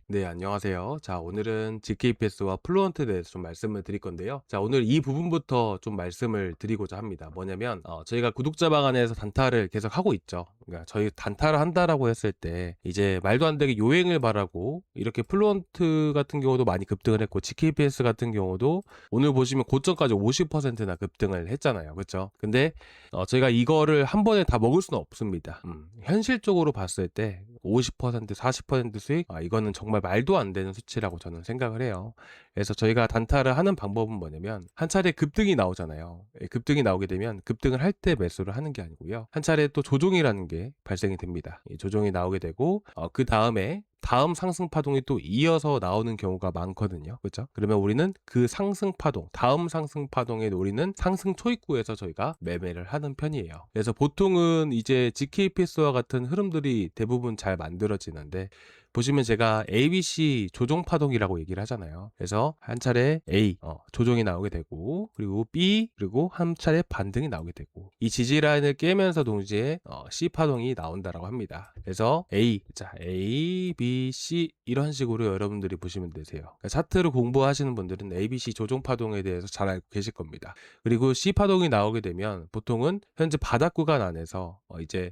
네, 안녕하세요. 자, 오늘은 GKPS와 플루언트에 대해서 좀 말씀을 드릴 건데요. 자, 오늘 이 부분부터 좀 말씀을 드리고자 합니다. 뭐냐면, 저희가 구독자 방안에서 단타를 계속 하고 있죠. 그러니까 저희 단타를 한다라고 했을 때, 이제 말도 안 되게 요행을 바라고, 이렇게 플루언트 같은 경우도 많이 급등을 했고, GKPS 같은 경우도 오늘 보시면 고점까지 50%나 급등을 했잖아요. 그쵸? 근데, 저희가 이거를 한 번에 다 먹을 수는 없습니다. 현실적으로 봤을 때, 50%, 40% 수익? 이거는 정말 말도 안 되는 수치라고 저는 생각을 해요. 그래서 저희가 단타를 하는 방법은 뭐냐면 한 차례 급등이 나오잖아요. 급등이 나오게 되면 급등을 할 때 매수를 하는 게 아니고요. 한 차례 또 조종이라는 게 발생이 됩니다. 이 조종이 나오게 되고 그 다음에 다음 상승 파동이 또 이어서 나오는 경우가 많거든요. 그렇죠? 그러면 우리는 그 상승 파동, 다음 상승 파동에 노리는 상승 초입구에서 저희가 매매를 하는 편이에요. 그래서 보통은 이제 GKPS와 같은 흐름들이 대부분 잘 만들어지는데 보시면 제가 ABC 조종 파동이라고 얘기를 하잖아요. 그래서 한 차례 A 조종이 나오게 되고 그리고 B 그리고 한 차례 반등이 나오게 되고 이 지지 라인을 깨면서 동시에 C 파동이 나온다라고 합니다. 그래서 A, B, C 이런 식으로 여러분들이 보시면 되세요. 그러니까 차트를 공부하시는 분들은 ABC 조종 파동에 대해서 잘 알고 계실 겁니다. 그리고 C 파동이 나오게 되면 보통은 현재 바닥 구간 안에서 이제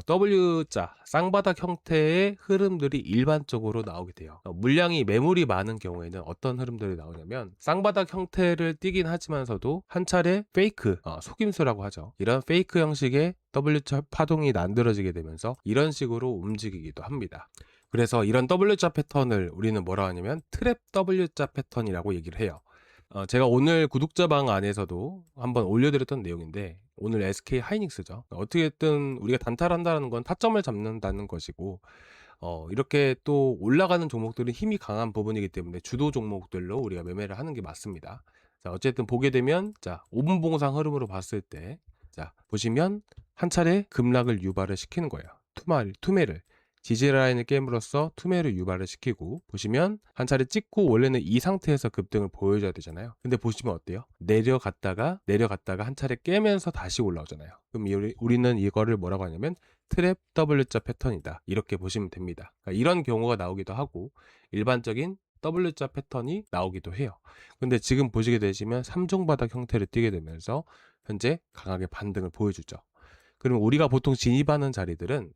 W자 쌍바닥 형태의 흐름들이 일반적으로 나오게 돼요. 물량이 매물이 많은 경우에는 어떤 흐름들이 나오냐면 쌍바닥 형태를 띠긴 하지만서도 한 차례 페이크 속임수라고 하죠. 이런 페이크 형식의 W자 파동이 만들어지게 되면서 이런 식으로 움직이기도 합니다. 그래서 이런 W자 패턴을 우리는 뭐라 하냐면 트랩 W자 패턴이라고 얘기를 해요. 제가 오늘 구독자 방 안에서도 한번 올려드렸던 내용인데 오늘 SK 하이닉스죠. 어떻게든 우리가 단타를 한다는 건 타점을 잡는다는 것이고 이렇게 또 올라가는 종목들은 힘이 강한 부분이기 때문에 주도 종목들로 우리가 매매를 하는 게 맞습니다. 자, 어쨌든 보게 되면 자, 5분 봉상 흐름으로 봤을 때 자, 보시면 한 차례 급락을 유발을 시키는 거예요. 투매를 지지라인을 깨물어서 투매를 유발을 시키고 보시면 한 차례 찍고 원래는 이 상태에서 급등을 보여줘야 되잖아요. 근데 보시면 어때요? 내려갔다가 한 차례 깨면서 다시 올라오잖아요. 그럼 우리는 이거를 뭐라고 하냐면 트랩 W자 패턴이다. 이렇게 보시면 됩니다. 그러니까 이런 경우가 나오기도 하고 일반적인 W자 패턴이 나오기도 해요. 근데 지금 보시게 되시면 3종 바닥 형태를 띠게 되면서 현재 강하게 반등을 보여주죠. 그러면 우리가 보통 진입하는 자리들은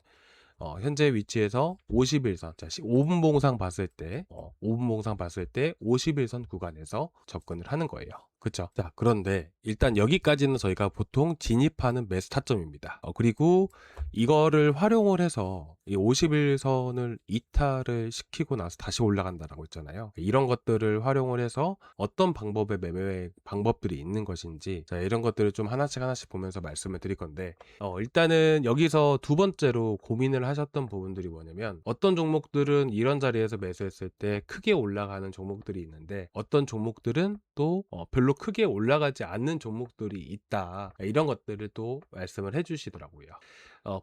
현재 위치에서 51선, 자, 5분 봉상 봤을 때, 5분 봉상 봤을 때 51선 구간에서 접근을 하는 거예요. 그쵸? 자, 그런데 일단 여기까지는 저희가 보통 진입하는 매수 타점입니다. 그리고 이거를 활용을 해서 이 51선을 이탈을 시키고 나서 다시 올라간다라고 했잖아요. 이런 것들을 활용을 해서 어떤 방법의 매매 방법들이 있는 것인지, 자, 이런 것들을 좀 하나씩 보면서 말씀을 드릴 건데, 일단은 여기서 두 번째로 고민을 하셨던 부분들이 뭐냐면 어떤 종목들은 이런 자리에서 매수했을 때 크게 올라가는 종목들이 있는데 어떤 종목들은 또 별로 크게 올라가지 않는 종목들이 있다. 이런 것들을 또 말씀을 해주시더라고요.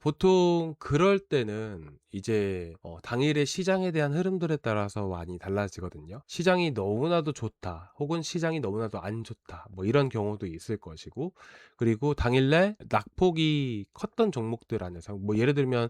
보통 그럴 때는 이제 당일의 시장에 대한 흐름들에 따라서 많이 달라지거든요. 시장이 너무나도 좋다, 혹은 시장이 너무나도 안 좋다, 뭐 이런 경우도 있을 것이고, 그리고 당일날 낙폭이 컸던 종목들 안에서 뭐 예를 들면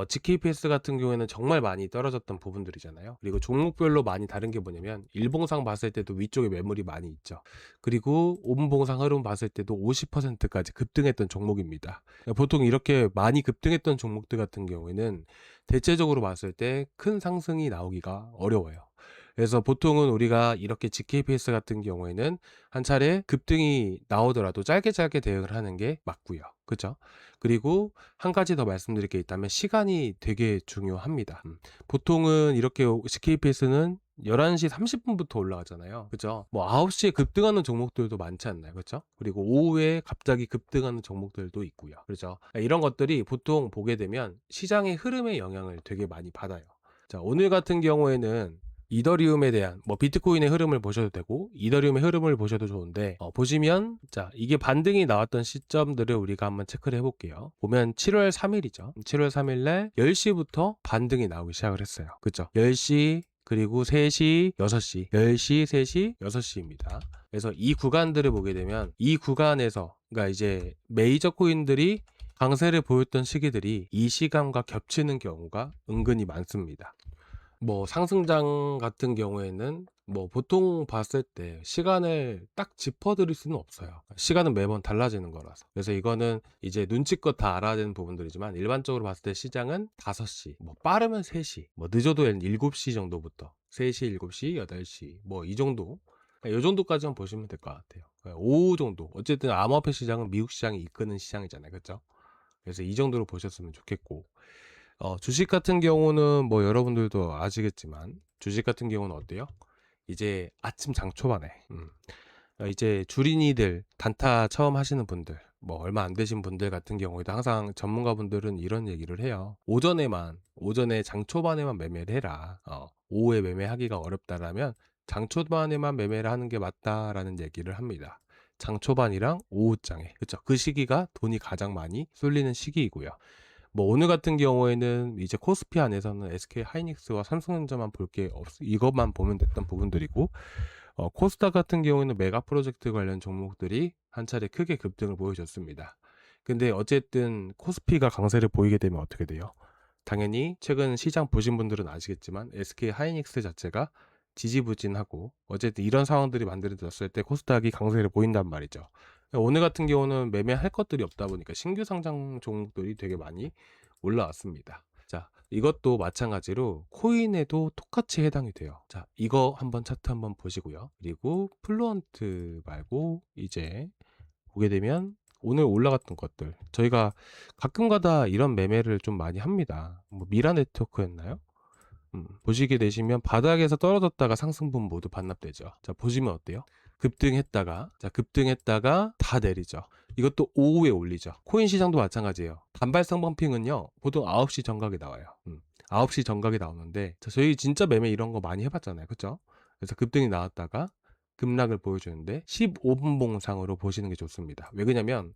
GKPS 같은 경우에는 정말 많이 떨어졌던 부분들이잖아요. 그리고 종목별로 많이 다른 게 뭐냐면 일봉상 봤을 때도 위쪽에 매물이 많이 있죠. 그리고 5분봉상 흐름 봤을 때도 50%까지 급등했던 종목입니다. 보통 이렇게 많이 급등했던 종목들 같은 경우에는 대체적으로 봤을 때 큰 상승이 나오기가 어려워요. 그래서 보통은 우리가 이렇게 GKPS 같은 경우에는 한 차례 급등이 나오더라도 짧게 대응을 하는 게 맞고요. 그죠? 그리고 한 가지 더 말씀드릴 게 있다면 시간이 되게 중요합니다. 보통은 이렇게 GKPS는 11시 30분부터 올라가잖아요. 그죠? 뭐 9시에 급등하는 종목들도 많지 않나요? 그죠? 그리고 오후에 갑자기 급등하는 종목들도 있고요. 그렇죠? 이런 것들이 보통 보게 되면 시장의 흐름에 영향을 되게 많이 받아요. 자, 오늘 같은 경우에는 이더리움에 대한 뭐 비트코인의 흐름을 보셔도 되고 이더리움의 흐름을 보셔도 좋은데 보시면 자, 이게 반등이 나왔던 시점들을 우리가 한번 체크를 해볼게요. 보면 7월 3일이죠. 7월 3일 날 10시부터 반등이 나오기 시작을 했어요. 그죠? 10시 그리고 3시, 6시, 10시, 3시, 6시입니다. 그래서 이 구간들을 보게 되면 이 구간에서 그러니까 이제 메이저 코인들이 강세를 보였던 시기들이 이 시간과 겹치는 경우가 은근히 많습니다. 뭐 상승장 같은 경우에는 뭐 보통 봤을 때 시간을 딱 짚어 드릴 수는 없어요. 시간은 매번 달라지는 거라서. 그래서 이거는 이제 눈치껏 다 알아야 되는 부분들이지만, 일반적으로 봤을 때 시장은 5시, 뭐 빠르면 3시, 뭐 늦어도 7시 정도부터 3시, 7시, 8시 뭐 이 정도, 요 정도까지만 보시면 될 것 같아요. 오후 정도. 어쨌든 암호화폐 시장은 미국 시장이 이끄는 시장이잖아요. 그죠? 그래서 이 정도로 보셨으면 좋겠고, 주식 같은 경우는 뭐 여러분들도 아시겠지만, 주식 같은 경우는 어때요? 이제 아침 장 초반에 이제 주린이들, 단타 처음 하시는 분들, 뭐 얼마 안 되신 분들 같은 경우에도 항상 전문가분들은 이런 얘기를 해요. 오전에 장 초반에만 매매를 해라. 오후에 매매하기가 어렵다라면 장 초반에만 매매를 하는 게 맞다라는 얘기를 합니다. 장 초반이랑 오후장에, 그쵸? 그 시기가 돈이 가장 많이 쏠리는 시기이고요. 뭐 오늘 같은 경우에는 이제 코스피 안에서는 SK 하이닉스와 삼성전자만 볼 게 이것만 보면 됐던 부분들이고, 코스닥 같은 경우에는 메가 프로젝트 관련 종목들이 한 차례 크게 급등을 보여줬습니다. 근데 어쨌든 코스피가 강세를 보이게 되면 어떻게 돼요? 당연히 최근 시장 보신 분들은 아시겠지만 SK 하이닉스 자체가 지지부진하고, 어쨌든 이런 상황들이 만들어졌을 때 코스닥이 강세를 보인단 말이죠. 오늘 같은 경우는 매매할 것들이 없다 보니까 신규 상장 종목들이 되게 많이 올라왔습니다. 자, 이것도 마찬가지로 코인에도 똑같이 해당이 돼요. 자, 이거 한번 차트 한번 보시고요. 그리고 플루언트 말고 이제 보게 되면 오늘 올라갔던 것들, 저희가 가끔가다 이런 매매를 좀 많이 합니다. 뭐 미라 네트워크였나요? 보시게 되시면 바닥에서 떨어졌다가 상승분 모두 반납되죠. 자, 보시면 어때요? 급등했다가 다 내리죠. 이것도 오후에 올리죠. 코인 시장도 마찬가지예요. 단발성 펌핑은요, 보통 9시 정각에 나와요. 9시 정각에 나오는데, 자, 저희 진짜 매매 이런 거 많이 해봤잖아요. 그쵸? 그래서 급등이 나왔다가 급락을 보여주는데 15분 봉상으로 보시는 게 좋습니다. 왜 그러냐면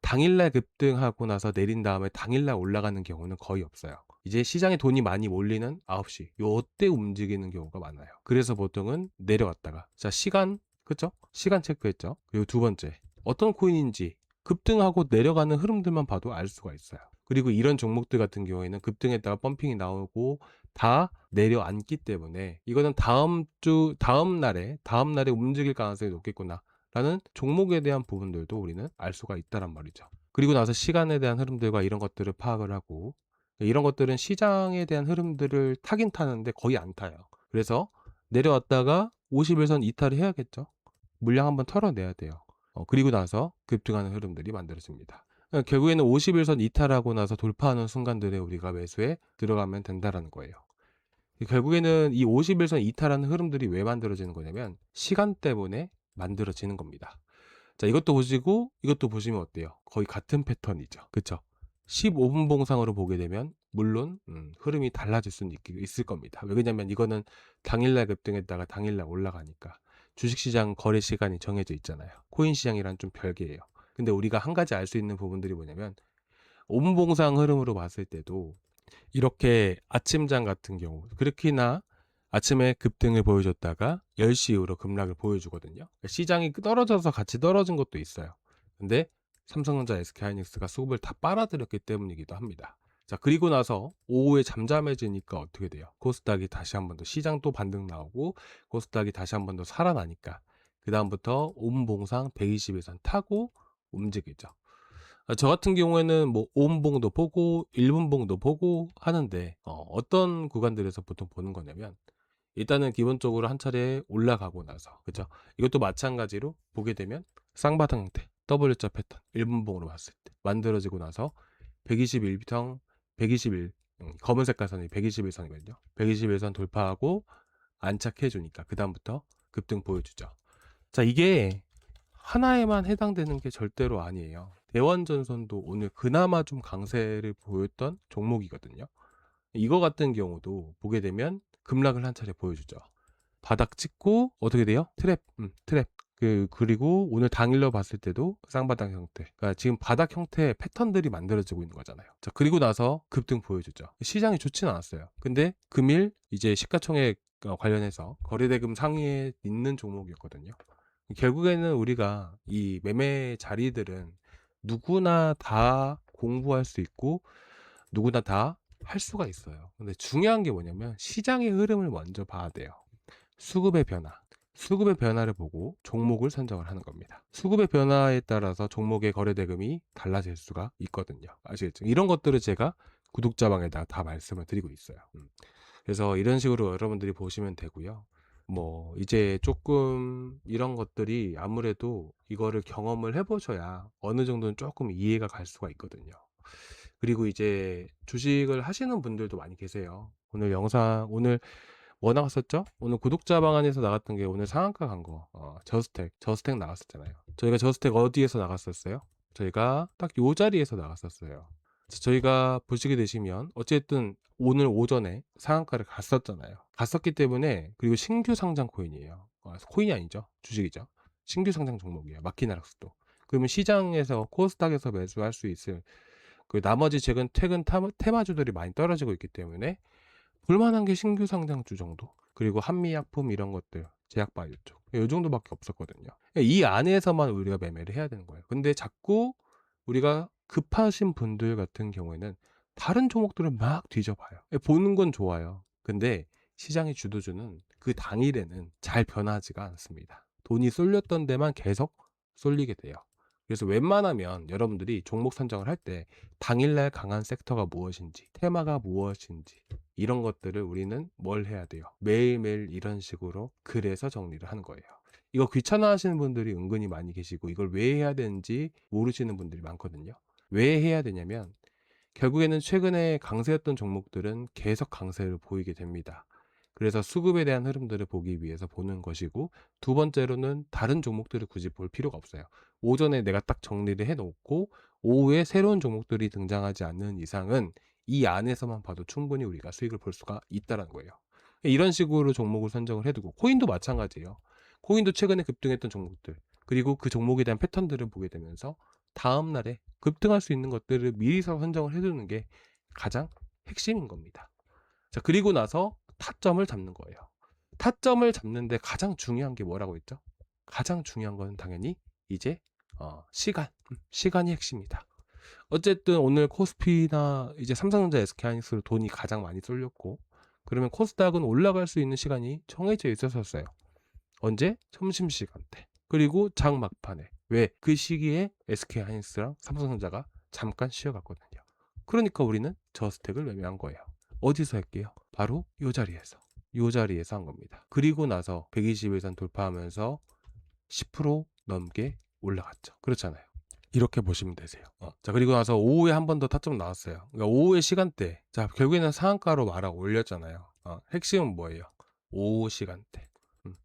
당일날 급등하고 나서 내린 다음에 당일날 올라가는 경우는 거의 없어요. 이제 시장에 돈이 많이 몰리는 9시, 요때 움직이는 경우가 많아요. 그래서 보통은 내려왔다가, 자, 시간, 그쵸? 시간 체크했죠? 그리고 두 번째, 어떤 코인인지 급등하고 내려가는 흐름들만 봐도 알 수가 있어요. 그리고 이런 종목들 같은 경우에는 급등했다가 펌핑이 나오고 다 내려앉기 때문에 이거는 다음 날에 움직일 가능성이 높겠구나 라는 종목에 대한 부분들도 우리는 알 수가 있다란 말이죠. 그리고 나서 시간에 대한 흐름들과 이런 것들을 파악을 하고, 이런 것들은 시장에 대한 흐름들을 타긴 타는데 거의 안 타요. 그래서 내려왔다가 50일선 이탈을 해야겠죠. 물량 한번 털어내야 돼요. 그리고 나서 급등하는 흐름들이 만들어집니다. 결국에는 50일선 이탈하고 나서 돌파하는 순간들에 우리가 매수에 들어가면 된다라는 거예요. 결국에는 이 50일선 이탈하는 흐름들이 왜 만들어지는 거냐면 시간 때문에 만들어지는 겁니다. 자, 이것도 보시면 어때요? 거의 같은 패턴이죠. 그쵸? 15분 봉상으로 보게 되면 물론 흐름이 달라질 수는 있을 겁니다. 왜 그러냐면 이거는 당일날 급등했다가 당일날 올라가니까 주식시장 거래 시간이 정해져 있잖아요. 코인 시장이랑 좀 별개예요. 근데 우리가 한 가지 알 수 있는 부분들이 뭐냐면 5분 봉상 흐름으로 봤을 때도 이렇게 아침장 같은 경우 그렇게나 아침에 급등을 보여줬다가 10시 이후로 급락을 보여주거든요. 그러니까 시장이 떨어져서 같이 떨어진 것도 있어요. 근데 삼성전자, SK하이닉스가 수급을 다 빨아들였기 때문이기도 합니다. 자, 그리고 나서 오후에 잠잠해지니까 어떻게 돼요? 코스닥이 다시 한 번 더 시장 또 반등 나오고 코스닥이 다시 한 번 더 살아나니까 그 다음부터 5분 봉상 120일선 타고 움직이죠. 저 같은 경우에는 뭐 5분 봉도 보고 1분 봉도 보고 하는데, 어떤 구간들에서 보통 보는 거냐면 일단은 기본적으로 한 차례 올라가고 나서, 그죠? 이것도 마찬가지로 보게 되면 쌍바닥 형태 W자 패턴 1분 봉으로 봤을 때 만들어지고 나서 121선 121 검은 색깔 선이 121선이거든요. 121선 돌파하고 안착해 주니까 그 다음부터 급등 보여주죠. 자, 이게 하나에만 해당되는 게 절대로 아니에요. 대원전선도 오늘 그나마 좀 강세를 보였던 종목이거든요. 이거 같은 경우도 보게 되면 급락을 한 차례 보여주죠. 바닥 찍고 어떻게 돼요? 트랩. 그리고 오늘 당일로 봤을 때도 쌍바닥 형태. 그러니까 지금 바닥 형태의 패턴들이 만들어지고 있는 거잖아요. 자, 그리고 나서 급등 보여주죠. 시장이 좋지는 않았어요. 근데 금일 이제 시가총액 관련해서 거래대금 상위에 있는 종목이었거든요. 결국에는 우리가 이 매매 자리들은 누구나 다 공부할 수 있고 누구나 다 할 수가 있어요. 근데 중요한 게 뭐냐면 시장의 흐름을 먼저 봐야 돼요. 수급의 변화. 수급의 변화를 보고 종목을 선정을 하는 겁니다. 수급의 변화에 따라서 종목의 거래 대금이 달라질 수가 있거든요. 아시겠죠? 이런 것들을 제가 구독자방에다 다 말씀을 드리고 있어요. 그래서 이런 식으로 여러분들이 보시면 되고요. 뭐 이제 조금 이런 것들이 아무래도 이거를 경험을 해보셔야 어느 정도는 조금 이해가 갈 수가 있거든요. 그리고 이제 주식을 하시는 분들도 많이 계세요. 오늘 영상 오늘 뭐 나갔었죠? 오늘 구독자 방안에서 나갔던 게 오늘 상한가 간 거, 저스텍 나갔었잖아요. 저희가 저스텍 어디에서 나갔었어요? 저희가 딱 요 자리에서 나갔었어요. 저희가 보시게 되시면 어쨌든 오늘 오전에 상한가를 갔었잖아요. 갔었기 때문에. 그리고 신규 상장 코인이에요. 코인이 아니죠. 주식이죠. 신규 상장 종목이에요. 마키나락스도. 그러면 시장에서 코스닥에서 매수할 수 있을 그 나머지 최근 테마주들이 많이 떨어지고 있기 때문에 볼만한 게 신규 상장주 정도, 그리고 한미약품 이런 것들, 제약바이오 쪽, 이 정도밖에 없었거든요. 이 안에서만 우리가 매매를 해야 되는 거예요. 근데 자꾸 우리가 급하신 분들 같은 경우에는 다른 종목들을 막 뒤져봐요. 보는 건 좋아요. 근데 시장의 주도주는 그 당일에는 잘 변하지가 않습니다. 돈이 쏠렸던 데만 계속 쏠리게 돼요. 그래서 웬만하면 여러분들이 종목 선정을 할 때 당일날 강한 섹터가 무엇인지, 테마가 무엇인지, 이런 것들을 우리는 뭘 해야 돼요? 매일매일 이런 식으로 글에서 정리를 하는 거예요. 이거 귀찮아 하시는 분들이 은근히 많이 계시고, 이걸 왜 해야 되는지 모르시는 분들이 많거든요. 왜 해야 되냐면 결국에는 최근에 강세였던 종목들은 계속 강세를 보이게 됩니다. 그래서 수급에 대한 흐름들을 보기 위해서 보는 것이고, 두 번째로는 다른 종목들을 굳이 볼 필요가 없어요. 오전에 내가 딱 정리를 해놓고 오후에 새로운 종목들이 등장하지 않는 이상은 이 안에서만 봐도 충분히 우리가 수익을 볼 수가 있다는 거예요. 이런 식으로 종목을 선정을 해두고, 코인도 마찬가지예요. 코인도 최근에 급등했던 종목들, 그리고 그 종목에 대한 패턴들을 보게 되면서 다음 날에 급등할 수 있는 것들을 미리서 선정을 해두는 게 가장 핵심인 겁니다. 자, 그리고 나서 타점을 잡는 거예요. 타점을 잡는데 가장 중요한 게 뭐라고 했죠? 가장 중요한 거는 당연히 이제 시간이 핵심이다. 어쨌든 오늘 코스피나 이제 삼성전자, SK하이닉스로 돈이 가장 많이 쏠렸고, 그러면 코스닥은 올라갈 수 있는 시간이 정해져 있었어요. 언제? 점심시간대. 그리고 장 막판에. 왜? 그 시기에 SK하이닉스랑 삼성전자가 잠깐 쉬어갔거든요. 그러니까 우리는 저스택을 매매한 거예요. 어디서 할게요? 바로 이 자리에서. 이 자리에서 한 겁니다. 그리고 나서 121선 돌파하면서 10% 넘게 올라갔죠. 그렇잖아요. 이렇게 보시면 되세요. 자, 그리고 나서 오후에 한 번 더 타점 나왔어요. 그러니까 오후의 시간대. 자, 결국에는 상한가로 말아 올렸잖아요. 핵심은 뭐예요? 오후 시간대.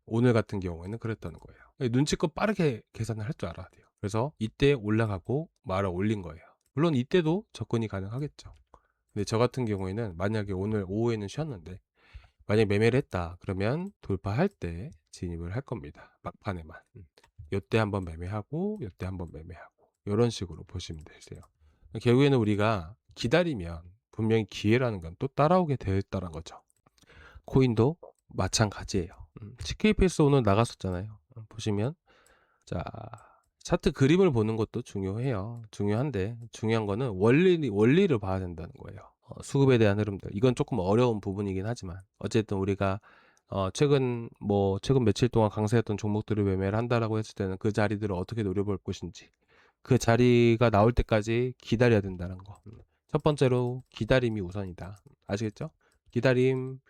오늘 같은 경우에는 그랬다는 거예요. 눈치껏 빠르게 계산을 할 줄 알아야 돼요. 그래서 이때 올라가고 말아 올린 거예요. 물론 이때도 접근이 가능하겠죠. 근데 저 같은 경우에는 만약에 오늘 오후에는 쉬었는데 만약에 매매를 했다 그러면 돌파할 때 진입을 할 겁니다. 막판에만. 요때 한번 매매하고 요때 한번 매매하고 이런 식으로 보시면 되세요. 결국에는 우리가 기다리면 분명히 기회라는 건 또 따라오게 되어 있다는 거죠. 코인도 마찬가지예요. CKPS 오늘 나갔었잖아요. 보시면 자, 차트 그림을 보는 것도 중요해요. 중요한데 중요한 거는 원리를 봐야 된다는 거예요. 수급에 대한 흐름들. 이건 조금 어려운 부분이긴 하지만 어쨌든 우리가 최근 며칠 동안 강세였던 종목들을 매매를 한다라고 했을 때는 그 자리들을 어떻게 노려볼 것인지, 그 자리가 나올 때까지 기다려야 된다는 거. 첫 번째로 기다림이 우선이다. 아시겠죠? 기다리는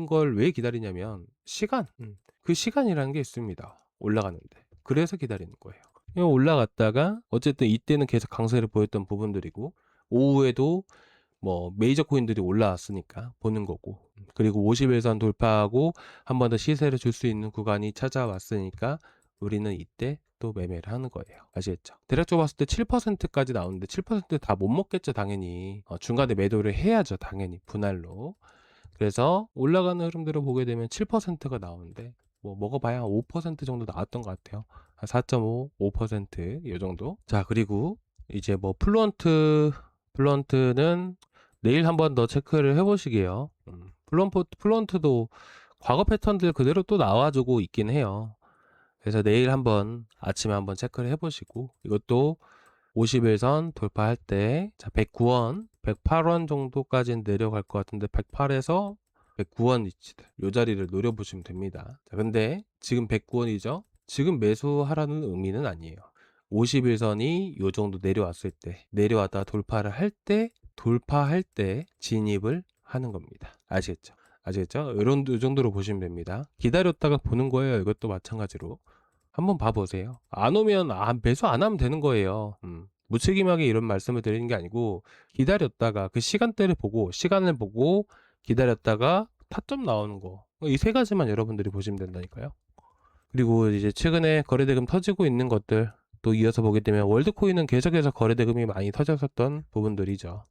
걸 왜 기다리냐면 시간. 그 시간이라는 게 있습니다. 올라가는데. 그래서 기다리는 거예요. 올라갔다가 어쨌든 이때는 계속 강세를 보였던 부분들이고, 오후에도 뭐 메이저 코인들이 올라왔으니까 보는 거고, 그리고 50일선 돌파하고 한 번 더 시세를 줄 수 있는 구간이 찾아왔으니까 우리는 이때 또 매매를 하는 거예요. 아시겠죠? 대략적으로 봤을 때 7%까지 나오는데 7% 다 못 먹겠죠, 당연히. 중간에 매도를 해야죠, 당연히 분할로. 그래서 올라가는 흐름들을 보게 되면 7%가 나오는데 뭐 먹어봐야 5% 정도 나왔던 것 같아요. 한 4.5, 5%, 이 정도. 자, 그리고 이제 뭐 플런트는 내일 한번 더 체크를 해보시게요. 플런트도 과거 패턴들 그대로 또 나와주고 있긴 해요. 그래서 내일 한번 아침에 한번 체크를 해보시고, 이것도 51선 돌파할 때, 자, 109원, 108원 정도까지는 내려갈 것 같은데, 108에서 109원 위치들, 요 자리를 노려보시면 됩니다. 자, 근데 지금 109원이죠? 지금 매수하라는 의미는 아니에요. 51선이 요 정도 내려왔을 때, 내려왔다 돌파할 때 진입을 하는 겁니다. 아시겠죠? 아시겠죠? 요 정도로 보시면 됩니다. 기다렸다가 보는 거예요. 이것도 마찬가지로. 한번 봐보세요. 안 오면 매수 안 하면 되는 거예요. 무책임하게 이런 말씀을 드리는 게 아니고 기다렸다가 그 시간을 보고 기다렸다가 타점 나오는 거. 이 세 가지만 여러분들이 보시면 된다니까요. 그리고 이제 최근에 거래대금 터지고 있는 것들 또 이어서 보게 되면 월드코인은 계속해서 거래대금이 많이 터졌었던 부분들이죠.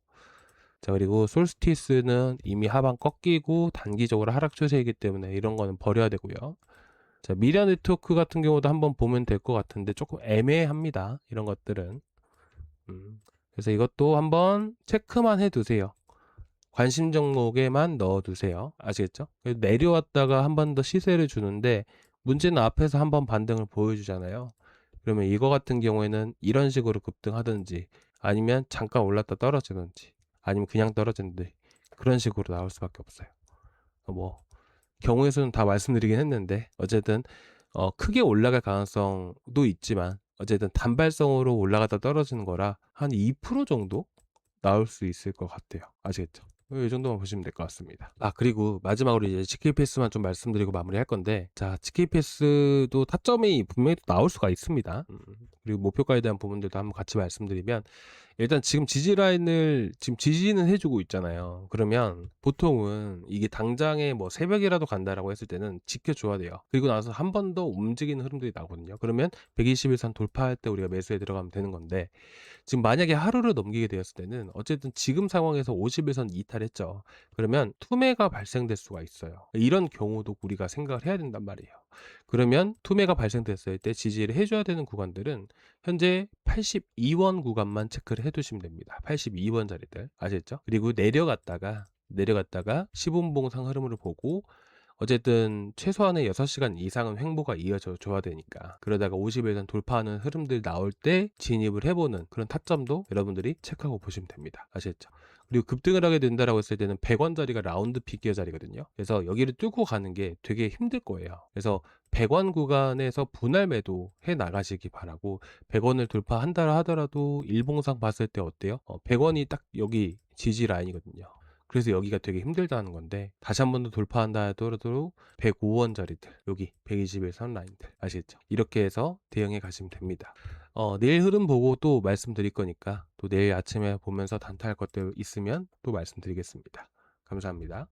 자, 그리고 솔스티스는 이미 하방 꺾이고 단기적으로 하락 추세이기 때문에 이런 거는 버려야 되고요. 자, 미디어 네트워크 같은 경우도 한번 보면 될 것 같은데 조금 애매합니다. 이런 것들은. 그래서 이것도 한번 체크만 해두세요. 관심 종목에만 넣어두세요. 아시겠죠? 내려왔다가 한 번 더 시세를 주는데 문제는 앞에서 한번 반등을 보여주잖아요. 그러면 이거 같은 경우에는 이런 식으로 급등하든지 아니면 잠깐 올랐다 떨어지든지 아니면 그냥 떨어지는데 그런 식으로 나올 수밖에 없어요. 뭐 경우의 수는 다 말씀드리긴 했는데 어쨌든 크게 올라갈 가능성도 있지만 어쨌든 단발성으로 올라갔다 떨어지는 거라 한 2% 정도 나올 수 있을 것 같아요. 아시겠죠? 이 정도만 보시면 될 것 같습니다. 그리고 마지막으로 이제 GK패스만 좀 말씀드리고 마무리할 건데, 자, GK패스도 타점이 분명히 또 나올 수가 있습니다. 그리고 목표가에 대한 부분들도 한번 같이 말씀드리면, 일단 지금 지지 라인을 지금 지지는 해주고 있잖아요. 그러면 보통은 이게 당장에 뭐 새벽이라도 간다라고 했을 때는 지켜줘야 돼요. 그리고 나서 한 번 더 움직이는 흐름들이 나거든요. 그러면 121선 돌파할 때 우리가 매수에 들어가면 되는 건데, 지금 만약에 하루를 넘기게 되었을 때는 어쨌든 지금 상황에서 50일선 이탈했죠. 그러면 투매가 발생될 수가 있어요. 이런 경우도 우리가 생각을 해야 된단 말이에요. 그러면 투매가 발생됐을 때 지지를 해줘야 되는 구간들은 현재 82원 구간만 체크를 해두시면 됩니다. 82원 자리들 아시겠죠? 그리고 내려갔다가 10분봉상 흐름을 보고 어쨌든 최소한의 6시간 이상은 횡보가 이어져 줘야 되니까 그러다가 50일선 돌파하는 흐름들 나올 때 진입을 해보는 그런 타점도 여러분들이 체크하고 보시면 됩니다. 아시겠죠? 그리고 급등을 하게 된다라고 했을 때는 100원짜리가 라운드 피기어 자리거든요. 그래서 여기를 뚫고 가는 게 되게 힘들 거예요. 그래서 100원 구간에서 분할 매도 해 나가시기 바라고 100원을 돌파한다 하더라도 일봉상 봤을 때 어때요? 100원이 딱 여기 지지 라인이거든요. 그래서 여기가 되게 힘들다는 건데 다시 한 번 더 돌파한다 하더라도 105원짜리들 여기 121선 라인들 아시겠죠? 이렇게 해서 대응해 가시면 됩니다. 내일 흐름 보고 또 말씀드릴 거니까 또 내일 아침에 보면서 단타할 것들 있으면 또 말씀드리겠습니다. 감사합니다.